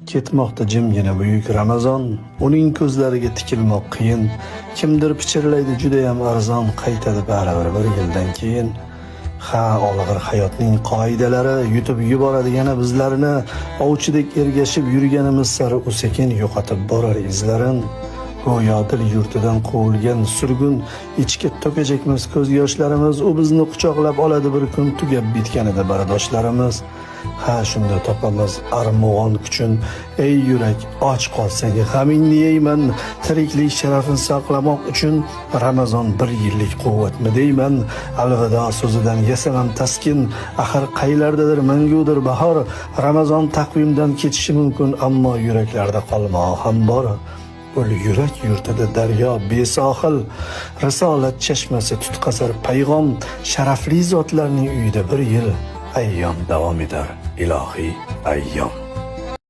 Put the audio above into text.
Ketmoqda jimgina buyuk Ramazon, uning ko'zlariga tikilmoq qiyin. Kimdir pichirlaydi juda ham arzon, qaytadi baribir bir yildan keyin. Ha, olg'ir hayotning qoidalari yutib yuboradi yana bizlarni, ovchidek ergashib yurganimiz sari u sekin yo'qotib borar izlarin. Go'yo dil yurtidan quvilgan surgun, ichga to'kajakmiz ko'z yoshlarimiz, u bizni quchoqlab oladi bir kun, tugab bitganida bardoshlarimiz. Ha, shunda topamiz armug'on kuchun, ey yurak, och qolsang g'amingni yeyman, tiriklik sharafini saqlamoq uchun Ramazon bir yillik quvvatmi deyman. Alvido so'zidan yasamam taskin, axir qaylardadir mangudir bahor. Ramazon taqvimdan ketishi mumkin, ammo yuraklarda qolmog'i ham bor. Ul yurak yurtida daryo besohil, risolat chashmasi tutqazar payg'om, sharafli zotlarning uyida bir yil ayyom davom etar, ilohiy ayyom.